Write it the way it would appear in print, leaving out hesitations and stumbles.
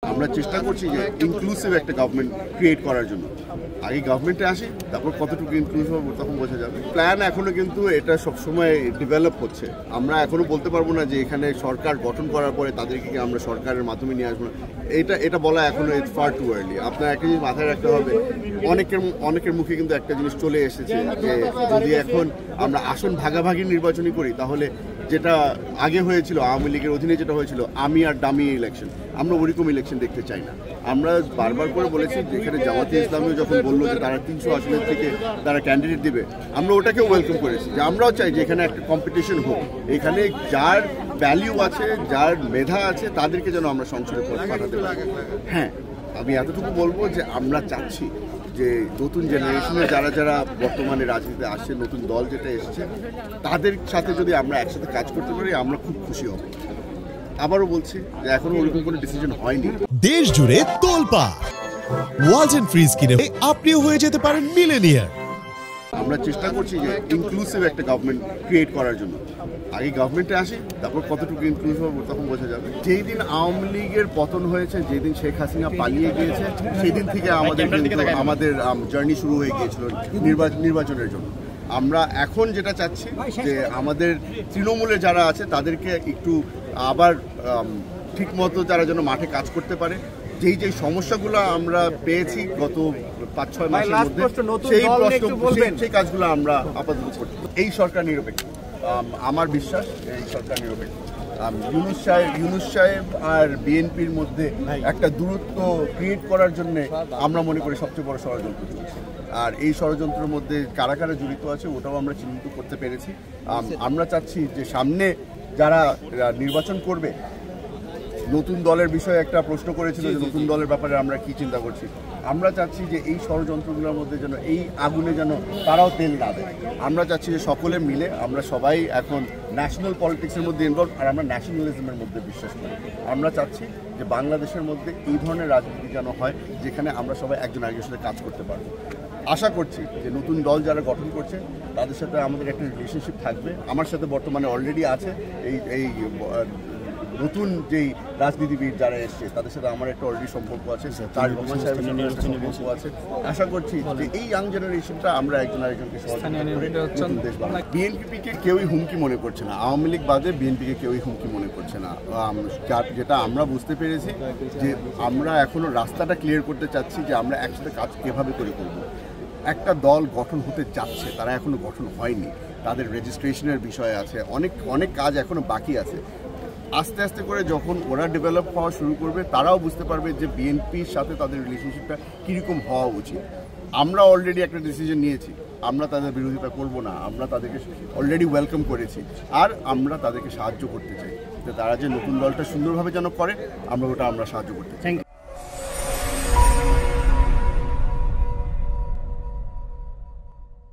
আমরা চেষ্টা করছি যে ইনক্লুসিভ একটা গভর্নমেন্ট ক্রিয়েট করার জন্য। আগে গভর্নমেন্টে আসি, তারপর কতটুকু ইনক্লুসিভ হবে তখন বোঝা যাবে। প্ল্যান এখনো কিন্তু এটা সবসময় ডেভেলপ হচ্ছে। আমরা এখনো বলতে পারবো না যে এখানে সরকার গঠন করার পরে তাদেরকে আমরা সরকারের মাধ্যমে নিয়ে আসবো না, এটা বলা এখনো ইটস ফার টু আর্লি। আপনার একটা জিনিস মাথায় রাখতে হবে, অনেকের মুখে কিন্তু একটা জিনিস চলে এসেছে যে যদি এখন আমরা আসন ভাগাভাগি নির্বাচনী করি তাহলে যেটা আগে হয়েছিল আওয়ামী লীগের অধীনে যেটা হয়েছিল আমি আর ডামি ইলেকশন, আমরা ওরকম ইলেকশন দেখতে চাই না। আমরা বারবার করে বলেছি যেখানে জামাতে ইসলামী যখন বললো যে তারা 300 আসনের থেকে তারা ক্যান্ডিডেট দিবে, আমরা ওটাকেও ওয়েলকাম করেছি যে আমরাও চাই যে এখানে একটা কম্পিটিশন হোক, এখানে যার ভ্যালিউ আছে যার মেধা আছে তাদেরকে যেন আমরা সংসদে পাঠাতে পারি। হ্যাঁ, আমি এতটুকু বলবো যে আমরা চাচ্ছি যে নতুন জেনারেশনের যারা বর্তমানে রাজনীতিতে আসছে, নতুন দল যেটা এসেছে তাদের সাথে যদি আমরা একসাথে কাজ করতে পারি আমরা খুব খুশি হব। আবারও বলছি যে এখনো ওরকম কোনো ডিসিশন হয়নি। দেশ জুড়ে তোলপাড় ওয়ালটন ফ্রিজ কিনে আপনিও হয়ে যেতে পারেন মিলেনিয়ার। আমরা চেষ্টা করছি যে ইনক্লুসিভ একটা গভর্নমেন্ট ক্রিয়েট করার জন্য। আগে গভর্নমেন্টে আসি, তারপর কতটুকু ইনক্লুসিভ হবে তখন বোঝা যাবে। যেই দিন আওয়ামী লীগের পতন হয়েছে, যেদিন শেখ হাসিনা পালিয়ে গিয়েছে, সেই দিন থেকে আমাদের জার্নি শুরু হয়ে গিয়েছিল নির্বাচনের জন্য। আমরা এখন যেটা চাচ্ছি যে আমাদের তৃণমূলে যারা আছে তাদেরকে একটু আবার ঠিকমতো তারা যেন মাঠে কাজ করতে পারে। যেই সমস্যাগুলো আমরা পেয়েছি গত 5-6 মাসের মধ্যে সেই কাজগুলো আমরা আপাতত করছি। এই সরকার নিরপেক্ষ, আমার বিশ্বাস এই সরকার নিরপেক্ষ। ইউনূস সাহেব আর বিএনপির মধ্যে একটা দূরত্ব ক্রিয়েট করার জন্য আমরা মনে করি সবচেয়ে বড় ষড়যন্ত্র চলছে। আর এই ষড়যন্ত্রের মধ্যে কারা কারা জড়িত আছে ওটাও আমরা চিহ্নিত করতে পেরেছি। আমরা চাচ্ছি যে সামনে যারা নির্বাচন করবে, নতুন দলের বিষয়ে একটা প্রশ্ন করেছিল যে নতুন দলের ব্যাপারে আমরা কি চিন্তা করছি। আমরা চাচ্ছি যে এই ষড়যন্ত্রগুলোর মধ্যে যেন এই আগুনে যেন তারাও তেল না দেয়। আমরা চাচ্ছি যে সকলে মিলে আমরা সবাই এখন ন্যাশনাল পলিটিক্সের মধ্যে ইনভলভ, আর আমরা ন্যাশনালিজমের মধ্যে বিশ্বাস করি। আমরা চাচ্ছি যে বাংলাদেশের মধ্যে এই ধরনের রাজনীতি যেন হয় যেখানে আমরা সবাই একজন আরেকজনের সাথে কাজ করতে পারবো। আশা করছি যে নতুন দল যারা গঠন করছে তাদের সাথে আমাদের একটা রিলেশনশিপ থাকবে। আমার সাথে বর্তমানে অলরেডি আছে এই নতুন যেই রাজনীতিবিদ যারা এসছে তাদের সাথে আমার একটা অলরেডি সম্পর্ক আছে, তার রহমান সাহেবের সাথে একটা সম্পর্ক আছে। আশা করছি যে এই ইয়াং জেনারেশনটা আমরা একজন আরেকজনকে বিএনপিকে কেউই হুমকি মনে করছে না, আওয়ামী লীগ বাদে বিএনপিকে কেউই হুমকি মনে করছে না। যেটা আমরা বুঝতে পেরেছি যে আমরা এখনো রাস্তাটা ক্লিয়ার করতে চাচ্ছি যে আমরা একসাথে কাজ কিভাবে করে করবো। একটা দল গঠন হতে যাচ্ছে, তারা এখনো গঠন হয়নি, তাদের রেজিস্ট্রেশনের বিষয় আছে, অনেক কাজ এখনো বাকি আছে। আস্তে আস্তে করে যখন ওরা ডেভেলপ হওয়া শুরু করবে তারাও বুঝতে পারবে যে বিএনপির সাথে তাদের রিলেশনশিপটা কীরকম হওয়া উচিত। আমরা অলরেডি একটা ডিসিশন নিয়েছি, আমরা তাদের বিরোধিতা করব না, আমরা তাদেরকে অলরেডি ওয়েলকাম করেছি, আর আমরা তাদেরকে সাহায্য করতে চাই যে তারা যে নতুন দলটা সুন্দরভাবে যেন করে আমরা সাহায্য করতে চাই।